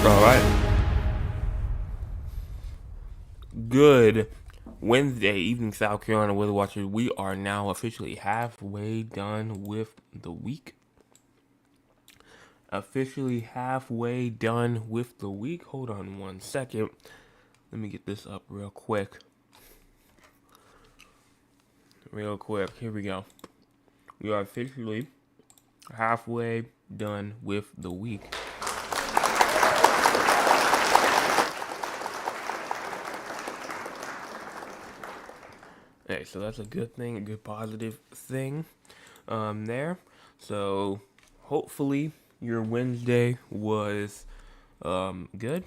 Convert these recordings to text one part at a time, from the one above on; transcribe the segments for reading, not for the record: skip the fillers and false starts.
All right. Good Wednesday evening, South Carolina weather watchers. We are now officially halfway done with the week. Officially halfway done with the week. Hold on one second. Let me get this up real quick. Here we go. We are officially halfway done with the week. Hey, so that's a good thing, a good positive thing there. So hopefully your Wednesday was good.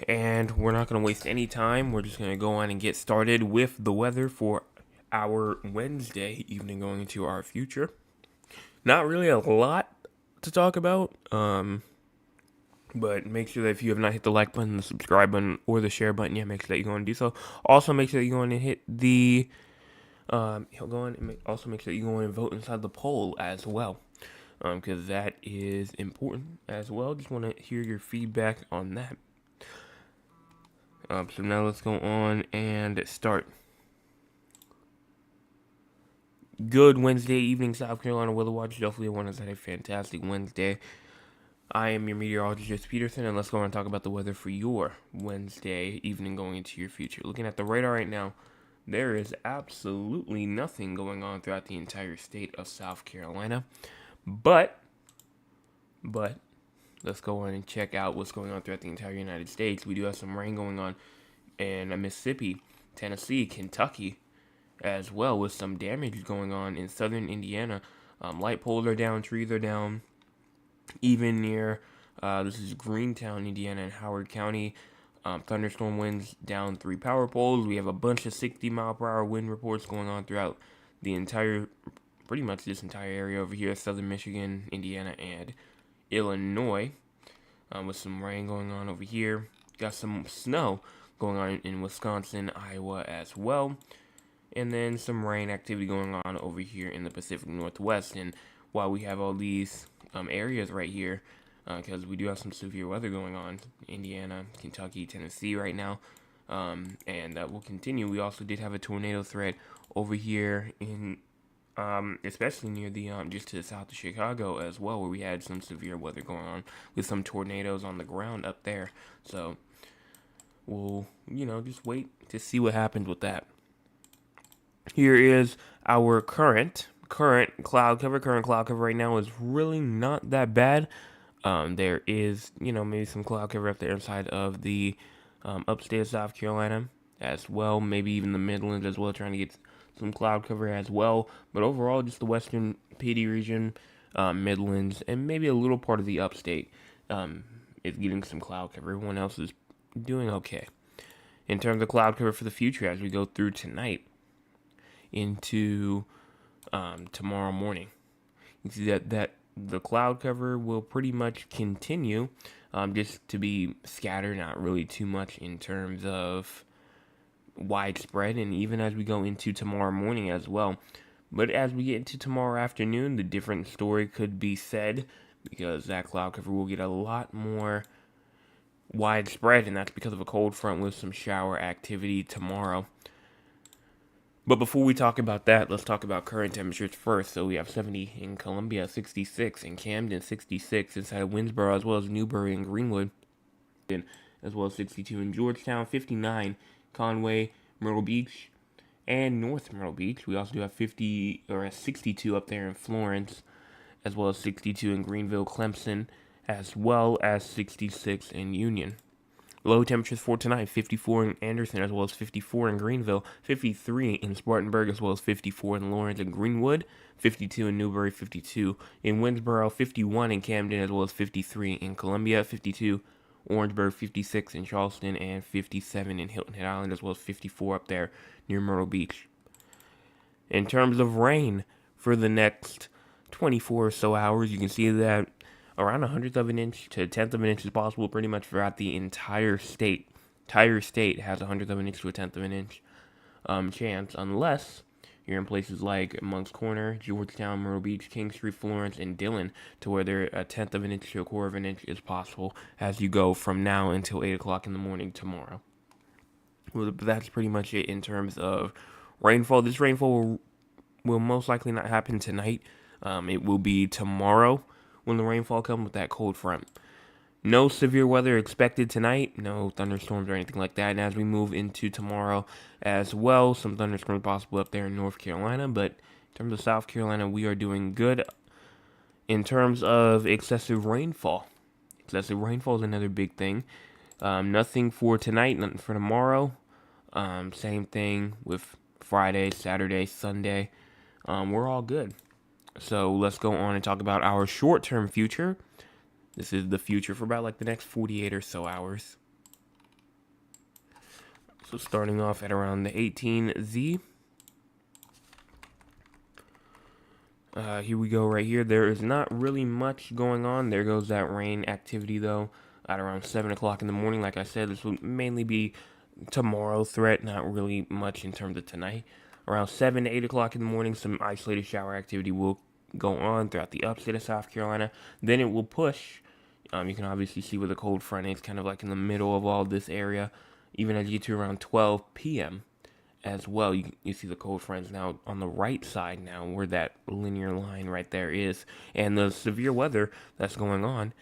And we're not going to waste any time. We're just going to go on and get started with the weather for our Wednesday evening going into our future. Not really a lot to talk about. But make sure that if you have not hit the like button, the subscribe button, or the share button yet, make sure that you go and do so. Also, make sure that you go and hit the also make sure that you go and vote inside the poll as well, because that is important as well. Just want to hear your feedback on that. So now let's go on and start. Good Wednesday evening, South Carolina weather watch. Hopefully, everyone has had a fantastic Wednesday. I am your meteorologist, Peterson, and let's go on and talk about the weather for your Wednesday evening going into your future. Looking at the radar right now, there is absolutely nothing going on throughout the entire state of South Carolina. But, let's go on and check out what's going on throughout the entire United States. We do have some rain going on in Mississippi, Tennessee, Kentucky, as well, with some damage going on in southern Indiana. Light poles are down, trees are down. Even near, this is Greentown, Indiana, and Howard County. Thunderstorm winds down 3 power poles. We have a bunch of 60-mile-per-hour wind reports going on throughout the entire, pretty much this entire area over here, southern Michigan, Indiana, and Illinois, with some rain going on over here. Got some snow going on in Wisconsin, Iowa as well. And then some rain activity going on over here in the Pacific Northwest. And while we have all these areas right here, because we do have some severe weather going on, Indiana, Kentucky, Tennessee right now, and that will continue. We also did have a tornado threat over here in, especially near the, just to the south of Chicago as well, where we had some severe weather going on with some tornadoes on the ground up there. So we'll, just wait to see what happens with that. Here is our current cloud cover. Current cloud cover right now is really not that bad. There is, maybe some cloud cover up there inside of the upstate South Carolina as well. Maybe even the Midlands as well, trying to get some cloud cover as well. But overall, just the western PD region, Midlands, and maybe a little part of the upstate is getting some cloud cover. Everyone else is doing okay. In terms of cloud cover for the future, as we go through tonight into tomorrow morning, you see that the cloud cover will pretty much continue, just to be scattered, not really too much in terms of widespread, and even as we go into tomorrow morning as well. But as we get into tomorrow afternoon, the different story could be said, because that cloud cover will get a lot more widespread, and that's because of a cold front with some shower activity tomorrow. But before we talk about that, let's talk about current temperatures first. So we have 70 in Columbia, 66 in Camden, 66 inside of Winsboro, as well as Newberry and Greenwood, as well as 62 in Georgetown, 59 Conway, Myrtle Beach, and North Myrtle Beach. We also do have 62 up there in Florence, as well as 62 in Greenville, Clemson, as well as 66 in Union. Low temperatures for tonight, 54 in Anderson, as well as 54 in Greenville, 53 in Spartanburg, as well as 54 in Lawrence and Greenwood, 52 in Newberry, 52 in Winsboro, 51 in Camden, as well as 53 in Columbia, 52 Orangeburg, 56 in Charleston, and 57 in Hilton Head Island, as well as 54 up there near Myrtle Beach. In terms of rain for the next 24 or so hours, you can see that around 1/100 of an inch to 1/10 of an inch is possible pretty much throughout the entire state. Entire state has 1/100 of an inch to 1/10 of an inch chance, unless You're in places like Moncks Corner, Georgetown, Myrtle Beach, King Street, Florence, and Dillon, to where there a tenth of an inch to a quarter of an inch is possible as you go from now until 8 o'clock in the morning tomorrow. Well, that's pretty much it in terms of rainfall. This rainfall will most likely not happen tonight. It will be tomorrow when the rainfall comes with that cold front. No severe weather expected tonight, no thunderstorms or anything like that. And as we move into tomorrow as well, some thunderstorms possible up there in North Carolina. But in terms of South Carolina, we are doing good in terms of excessive rainfall. Excessive rainfall is another big thing. Nothing for tonight, nothing for tomorrow. Same thing with Friday, Saturday, Sunday. We're all good. So let's go on and talk about our short-term future. This is the future for about like the next 48 or so hours. So starting off at around the 18Z. Here we go right here. There is not really much going on. There goes that rain activity though at around 7 o'clock in the morning. Like I said, this will mainly be tomorrow threat, not really much in terms of tonight. Around 7 to 8 o'clock in the morning, some isolated shower activity will go on throughout the upstate of South Carolina. Then it will push. You can obviously see where the cold front is, kind of like in the middle of all this area. Even as you get to around 12 p.m. as well, you see the cold fronts now on the right side now, where that linear line right there is. And the severe weather that's going on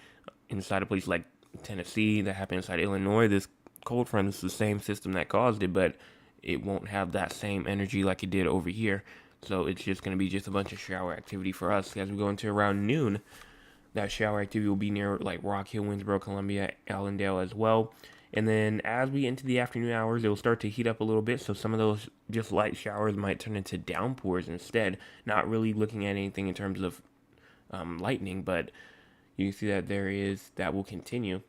inside a place like Tennessee, that happened inside Illinois, this cold front is the same system that caused it, but it won't have that same energy like it did over here. So it's just going to be just a bunch of shower activity for us. As we go into around noon, that shower activity will be near like Rock Hill, Winsboro, Columbia, Allendale as well. And then as we into the afternoon hours, it will start to heat up a little bit. So some of those just light showers might turn into downpours instead. Not really looking at anything in terms of lightning, but you can see that that will continue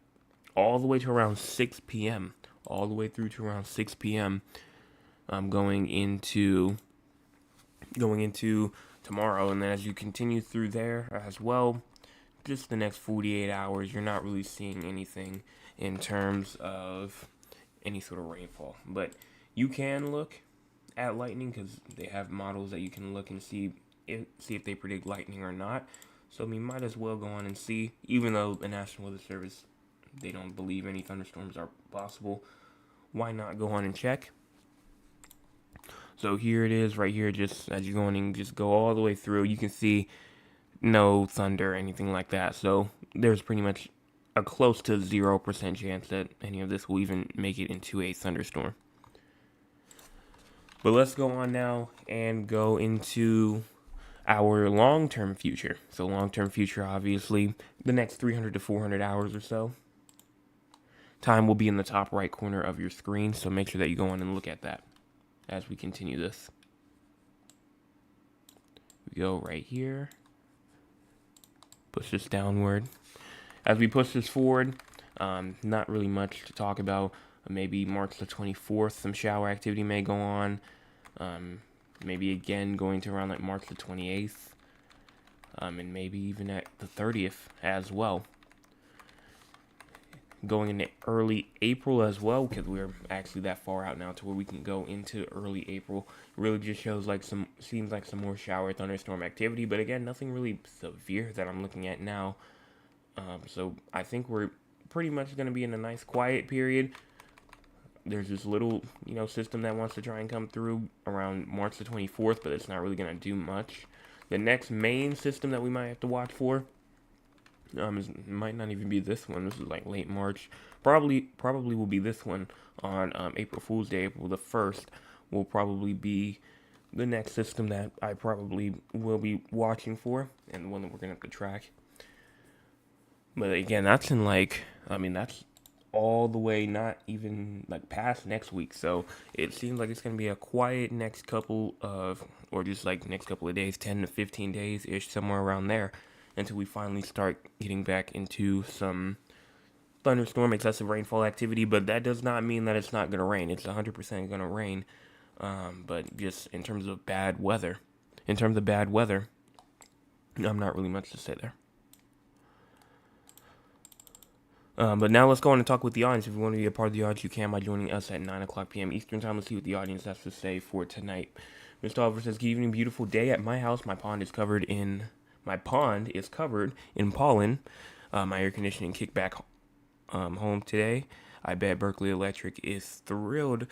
all the way to around 6 p.m. All the way through to around 6 p.m. Going into tomorrow. And then as you continue through there as well, just the next 48 hours, you're not really seeing anything in terms of any sort of rainfall. But you can look at lightning because they have models that you can look and see if they predict lightning or not. So we might as well go on and see, even though the National Weather Service, they don't believe any thunderstorms are possible. Why not go on and check? So here it is right here, just as you go on and just go all the way through, you can see no thunder or anything like that. So there's pretty much a close to 0% chance that any of this will even make it into a thunderstorm. But let's go on now and go into our long-term future. So long-term future, obviously, the next 300 to 400 hours or so. Time will be in the top right corner of your screen, so make sure that you go on and look at that as we continue this. We go right here. Push this downward. As we push this forward, not really much to talk about. Maybe March the 24th, some shower activity may go on. Maybe again going to around like March the 28th. And maybe even at the 30th as well. Going into early April as well, because we're actually that far out now to where we can go into early April. Really just seems like some more shower thunderstorm activity, but again, nothing really severe that I'm looking at now. So I think we're pretty much going to be in a nice quiet period. There's this little, system that wants to try and come through around March the 24th, but it's not really going to do much. The next main system that we might have to watch for might not even be this one. This is like late March. Probably will be this one on April Fool's Day, April the 1st. Will probably be the next system that I probably will be watching for, and the one that we're gonna have to track. But again, that's that's all the way not even like past next week. So it seems like it's gonna be a quiet next couple of days, 10 to 15 days ish, somewhere around there, until we finally start getting back into some thunderstorm, excessive rainfall activity. But that does not mean that it's not going to rain. It's 100% going to rain. But just in terms of bad weather, I'm not really much to say there. But now let's go on and talk with the audience. If you want to be a part of the audience, you can by joining us at 9 o'clock p.m. Eastern Time. Let's see what the audience has to say for tonight. Mr. Oliver says, "Good evening, beautiful day at my house. My pond is covered in pollen. My air conditioning kicked back home today. I bet Berkeley Electric is thrilled.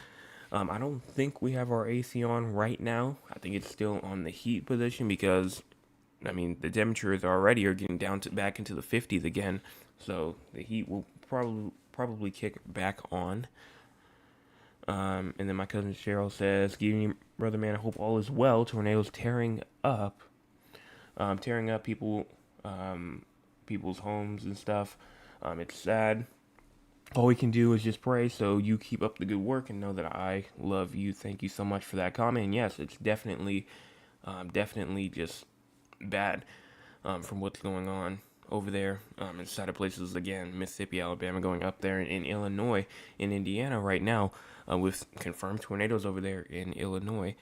I don't think we have our AC on right now. I think it's still on the heat position because, I mean, the temperatures already are getting down to back into the 50s again. So the heat will probably kick back on. And then my cousin Cheryl says, "Good evening, brother man. I hope all is well. Tornadoes tearing up people's homes and stuff. It's sad. All we can do is just pray. So you keep up the good work and know that I love you. Thank you so much for that comment. And yes, it's definitely just bad from what's going on over there inside of places again, Mississippi, Alabama, going up there in Illinois, in Indiana right now, with confirmed tornadoes over there in Illinois.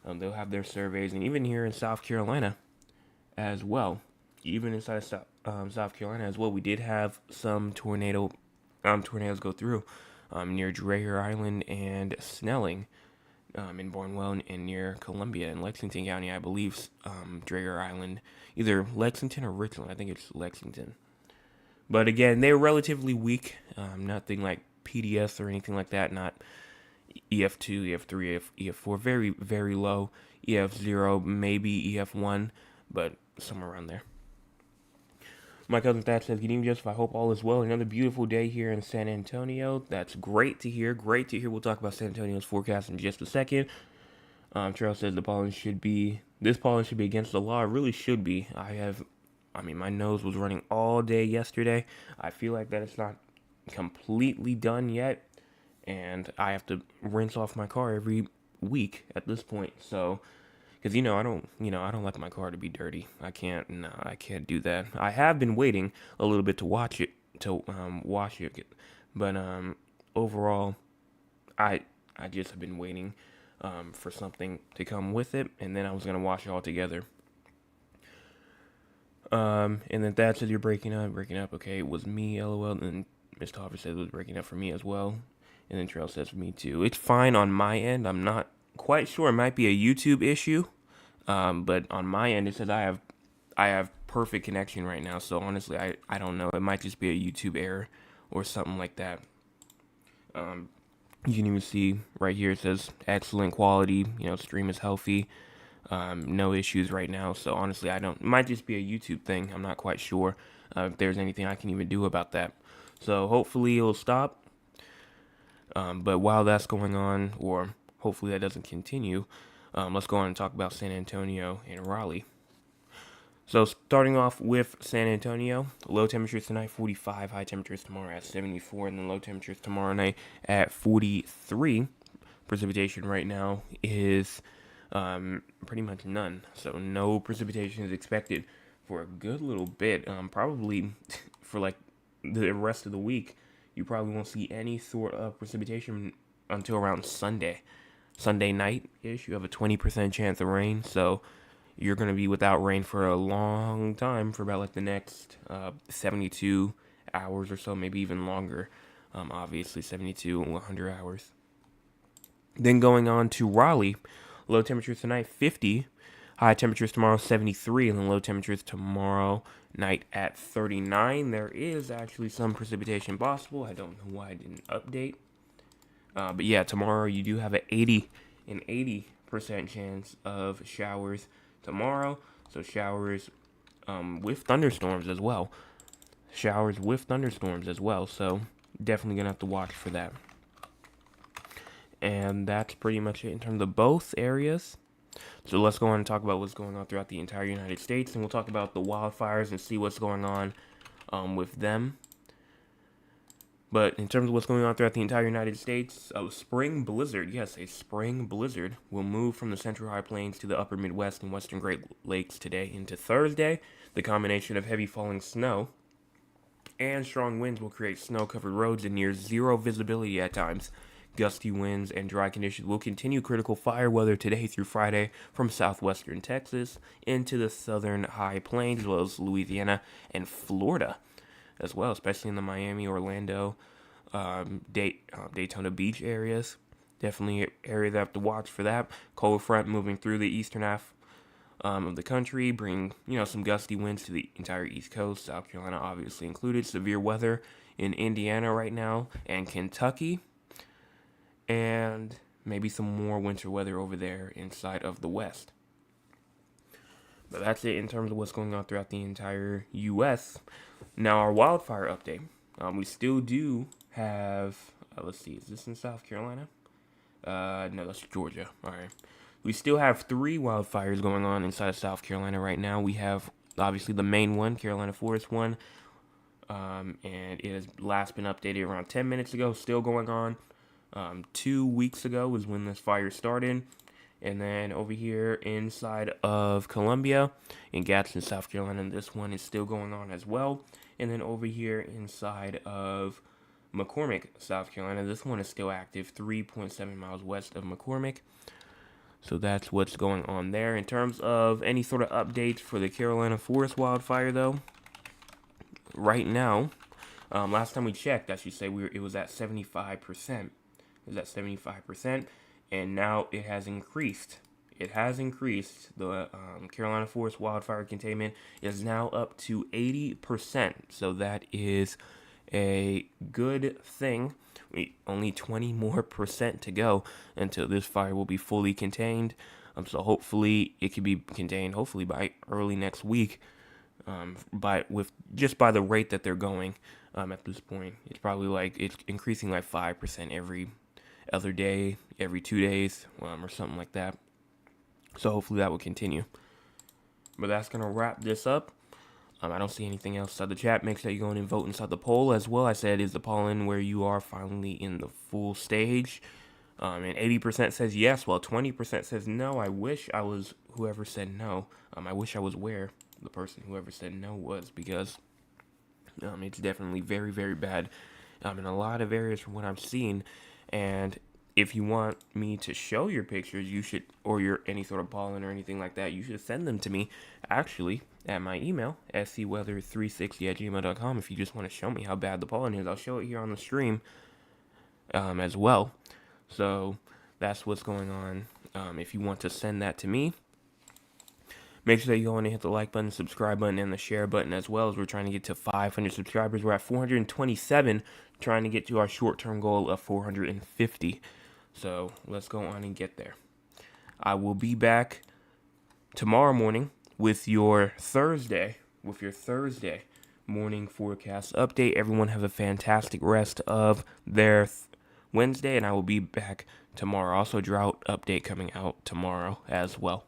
They'll have their surveys, and even here in South Carolina as well. Even inside of South Carolina as well, we did have some tornadoes go through near Dreher Island and Snelling, in Barnwell and near Columbia in Lexington County, I believe. Dreher Island, either Lexington or Richland. I think it's Lexington. But again, they're relatively weak. Nothing like PDS or anything like that. Not EF2, EF3, EF4. Very, very low. EF0, maybe EF1, but somewhere around there. My cousin Thad says, "Good evening, Joseph. I hope all is well. Another beautiful day here in San Antonio." That's great to hear. Great to hear. We'll talk about San Antonio's forecast in just a second. Charles says this pollen should be against the law. It really should be. My nose was running all day yesterday. I feel like that it's not completely done yet, and I have to rinse off my car every week at this point. So, because I don't like my car to be dirty. I can't do that. I have been waiting a little bit to wash it, but overall, I just have been waiting for something to come with it, and then I was gonna wash it all together. And then Thad says, "You're breaking up. Okay, it was me, LOL." And then Mr. Hoffer says it was breaking up for me as well. And then Trail says for me too. It's fine on my end. I'm not quite sure. It might be a YouTube issue. But on my end, it says I have perfect connection right now. So honestly, I don't know. It might just be a YouTube error or something like that. You can even see right here, it says excellent quality. Stream is healthy. No issues right now. So honestly, it might just be a YouTube thing. I'm not quite sure if there's anything I can even do about that. So hopefully it'll stop. But while that's going on, or hopefully that doesn't continue, let's go on and talk about San Antonio and Raleigh. So starting off with San Antonio, low temperatures tonight 45, high temperatures tomorrow at 74, and then low temperatures tomorrow night at 43. Precipitation right now is pretty much none, so no precipitation is expected for a good little bit. Probably for like the rest of the week, you probably won't see any sort of precipitation until around Sunday night-ish. You have a 20% chance of rain, so you're going to be without rain for a long time, for about like the next 72 hours or so, maybe even longer. Obviously 72 and 100 hours. Then going on to Raleigh, low temperatures tonight 50, high temperatures tomorrow 73, and then low temperatures tomorrow night at 39. There is actually some precipitation possible. I don't know why I didn't update. But yeah, tomorrow you do have an 80% chance of showers tomorrow. So showers with thunderstorms as well. So definitely going to have to watch for that. And that's pretty much it in terms of both areas. So let's go on and talk about what's going on throughout the entire United States. And we'll talk about the wildfires and see what's going on with them. But in terms of what's going on throughout the entire United States, a spring blizzard will move from the central high plains to the upper Midwest and western Great Lakes today into Thursday. The combination of heavy falling snow and strong winds will create snow-covered roads and near zero visibility at times. Gusty winds and dry conditions will continue critical fire weather today through Friday from southwestern Texas into the southern high plains, as well as Louisiana and Florida as well, especially in the Miami, Orlando, Daytona Beach areas. Definitely an area that I have to watch for that. Cold front moving through the eastern half of the country, bring some gusty winds to the entire East Coast. South Carolina obviously included. Severe weather in Indiana right now and Kentucky, and maybe some more winter weather over there inside of the West. But that's it in terms of what's going on throughout the entire U.S. Now, our wildfire update. We still do have, let's see, is this in South Carolina? No, that's Georgia. All right. We still have 3 wildfires going on inside of South Carolina right now. We have, obviously, the main one, Carolina Forest one. And it has last been updated around 10 minutes ago, still going on. 2 weeks ago was when this fire started. And then over here inside of Columbia in Gadsden, South Carolina, this one is still going on as well. And then over here inside of McCormick, South Carolina, this one is still active, 3.7 miles west of McCormick. So that's what's going on there. In terms of any sort of updates for the Carolina Forest wildfire, though, right now, last time we checked, I should say, it was at 75%. It was at 75%. And now it has increased. It has increased. The Carolina Forest wildfire containment is now up to 80%. So that is a good thing. Only 20 more percent to go until this fire will be fully contained. So hopefully it can be contained. Hopefully by early next week. By the rate that they're going at this point, it's probably it's increasing 5% every other day, every 2 days, or something like that. So hopefully that will continue. But that's going to wrap this up. I don't see anything else inside the chat. Make sure you go in and vote inside the poll as well. I said, is the pollen where you are finally in the full stage? And 80% says yes, while 20% says no. I wish I was whoever said no. I wish I was where the person whoever said no was, because it's definitely very, very bad in a lot of areas from what I'm seeing. And if you want me to show your pictures, you should, or your any sort of pollen or anything like that, you should send them to me, actually, at my email, scweather360@gmail.com. If you just want to show me how bad the pollen is, I'll show it here on the stream as well. So that's what's going on. If you want to send that to me, make sure that you go in and hit the like button, subscribe button, and the share button as well, as we're trying to get to 500 subscribers. We're at 427, trying to get to our short-term goal of 450. So let's go on and get there. I will be back tomorrow morning with your Thursday morning forecast update. Everyone have a fantastic rest of their Wednesday, and I will be back tomorrow. Also, drought update coming out tomorrow as well.